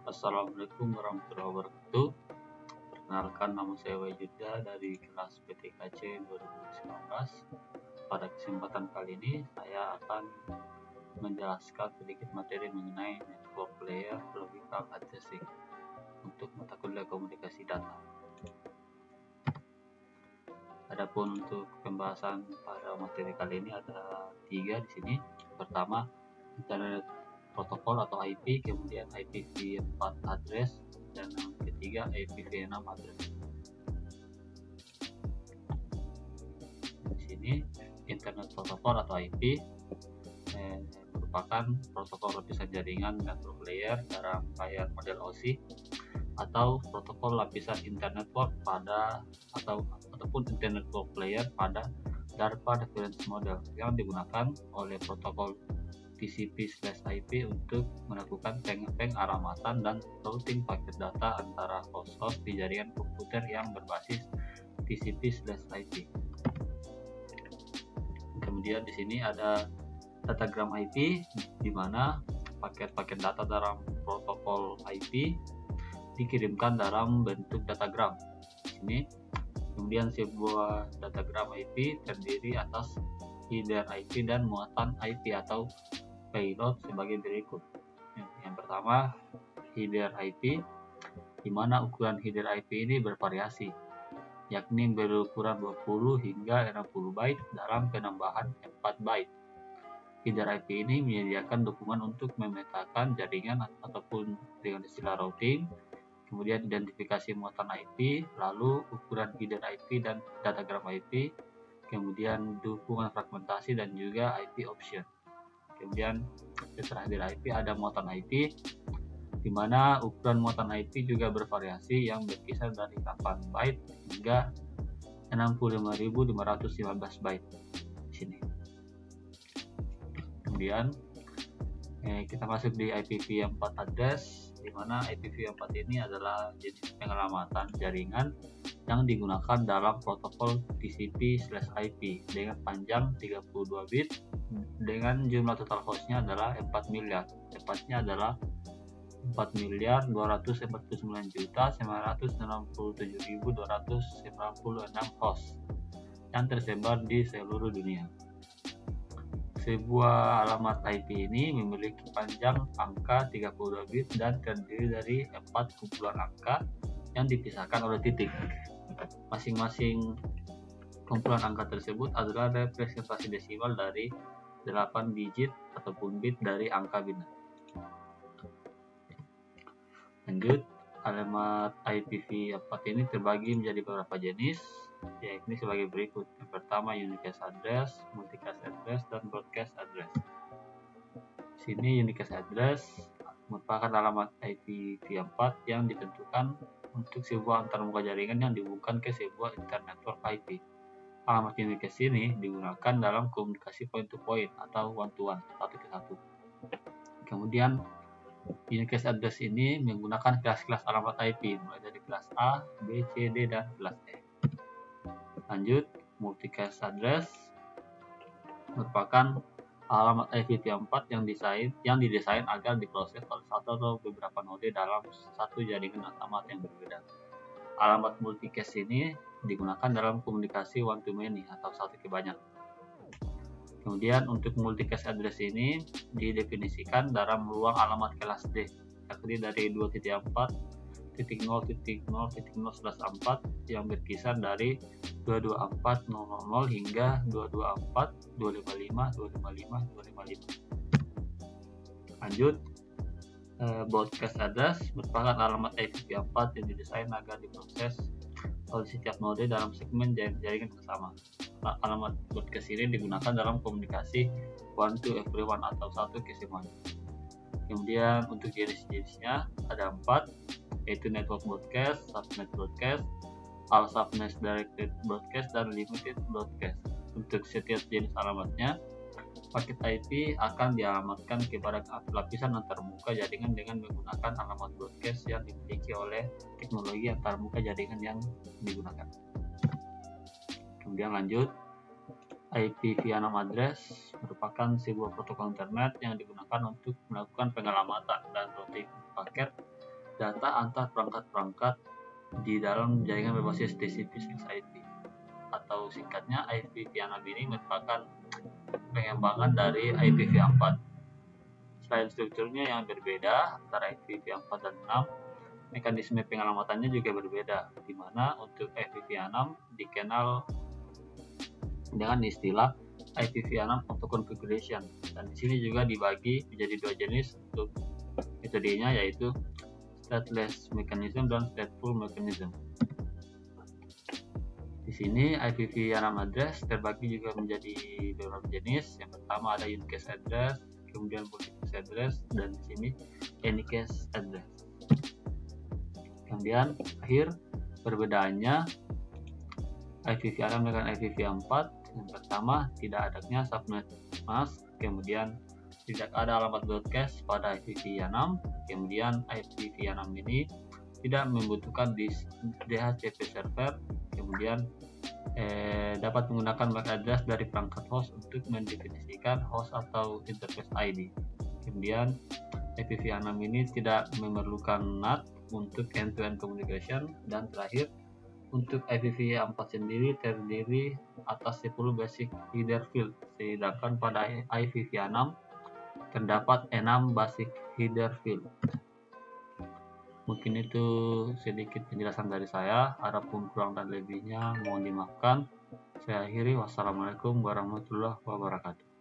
Assalamualaikum warahmatullahi wabarakatuh. Perkenalkan, nama saya Wajuda dari kelas PTKC 2019. Pada kesempatan kali ini saya akan menjelaskan sedikit materi mengenai network layer logical addressing untuk mata kuliah komunikasi data. Adapun untuk pembahasan pada materi kali ini ada 3 di sini. Pertama, internet protokol atau IP, kemudian IPv4 address, dan yang ketiga IPv6 address. Di sini internet protokol atau IP merupakan protokol lapisan jaringan network layer dalam layar model OSI atau protokol lapisan internet network ataupun internet network layer pada DARPA reference model yang digunakan oleh protokol TCP/IP untuk melakukan pengalamatan dan routing paket data antara host-host di jaringan komputer yang berbasis TCP/IP. Kemudian di sini ada datagram IP, di mana paket-paket data dalam protokol IP dikirimkan dalam bentuk datagram. Ini kemudian sebuah datagram IP terdiri atas header IP dan muatan IP atau payload sebagai berikut. Yang pertama, header IP, di mana ukuran header IP ini bervariasi, yakni berukuran 20 hingga 60 byte dalam penambahan 4 byte. Header IP ini menyediakan dukungan untuk memetakan jaringan ataupun dengan istilah routing, kemudian identifikasi muatan IP, lalu ukuran header IP dan datagram IP, kemudian dukungan fragmentasi dan juga IP option. Kemudian setelah header IP ada muatan IP, di mana ukuran muatan IP juga bervariasi yang berkisar dari 8 byte hingga 65.515 byte di sini. Kemudian kita masuk di IPv4 address, di mana IPv4 ini adalah jenis pengalamatan jaringan yang digunakan dalam protokol TCP/IP dengan panjang 32 bit dengan jumlah total hostnya adalah 4 miliar. Tepatnya adalah 4.249.967.296 host yang tersebar di seluruh dunia. Sebuah alamat IP ini memiliki panjang angka 32 bit dan terdiri dari 4 kumpulan angka yang dipisahkan oleh titik. Masing-masing kumpulan angka tersebut adalah representasi desimal dari 8 digit ataupun bit dari angka biner. Lanjut, alamat IPv4 ini terbagi menjadi beberapa jenis, yakni sebagai berikut. Yang pertama, unicast address, multicast address, dan broadcast address. Sini unicast address merupakan alamat IPv4 yang ditentukan untuk sebuah antarmuka jaringan yang dihubungkan ke sebuah internet network IP. Alamat unicast ini digunakan dalam komunikasi point to point atau one to one, satu ke satu. Kemudian unicast address ini menggunakan kelas-kelas alamat IP mulai dari kelas A, B, C, D, dan kelas E. Lanjut, multicast address merupakan alamat IPv4 yang didesain agar diproses oleh satu atau beberapa node dalam satu jaringan alamat yang berbeda. Alamat multicast ini digunakan dalam komunikasi one to many atau satu ke banyak. Kemudian untuk multicast address ini didefinisikan dalam ruang alamat kelas D, terdiri dari 2.4.0.0.0/4 yang berkisar dari 224.000 hingga 224.255.255.255. Lanjut, broadcast address merupakan alamat IPv4 yang didesain agar diproses oleh setiap node dalam segmen jaringan yang sama. Alamat broadcast ini digunakan dalam komunikasi one to everyone atau satu ke semuanya. Kemudian untuk jenis-jenisnya ada 4, yaitu network broadcast, subnet broadcast, all subnet directed broadcast, dan limited broadcast. Untuk setiap jenis alamatnya, paket IP akan dialamatkan kepada lapisan antarmuka jaringan dengan menggunakan alamat broadcast yang dimiliki oleh teknologi antarmuka jaringan yang digunakan. Kemudian lanjut, IPv6 address merupakan sebuah protokol internet yang digunakan untuk melakukan pengalamatan dan routing paket data antar perangkat-perangkat di dalam jaringan berbasis TCP/IP, atau singkatnya IPv6 ini merupakan pengembangan dari IPv4. Selain strukturnya yang berbeda antara IPv4 dan 6, mekanisme pengalamannya juga berbeda, di mana untuk IPv6 dikenal dengan istilah IPv6 auto configuration, dan di sini juga dibagi menjadi dua jenis untuk metodenya, yaitu stateless mechanism dan stateful mechanism. Di sini IPv6 address terbagi juga menjadi beberapa jenis. Yang pertama ada unicast address, kemudian multicast address, dan di sini anycast address. Kemudian akhir perbedaannya IPv6 dengan IPv4. Yang pertama, tidak adanya subnet mask, kemudian tidak ada alamat broadcast pada IPv6. Kemudian IPv6 ini tidak membutuhkan DHCP server, kemudian dapat menggunakan MAC address dari perangkat host untuk mendefinisikan host atau interface ID. Kemudian IPv6 ini tidak memerlukan NAT untuk end-to-end communication. Dan terakhir, untuk IPv4 sendiri terdiri atas 10 basic header field, sedangkan pada IPv6 terdapat 6 basic header field. Mungkin itu sedikit penjelasan dari saya. Adapun kurang dan lebihnya mohon dimaafkan. Saya akhiri. Wassalamualaikum warahmatullahi wabarakatuh.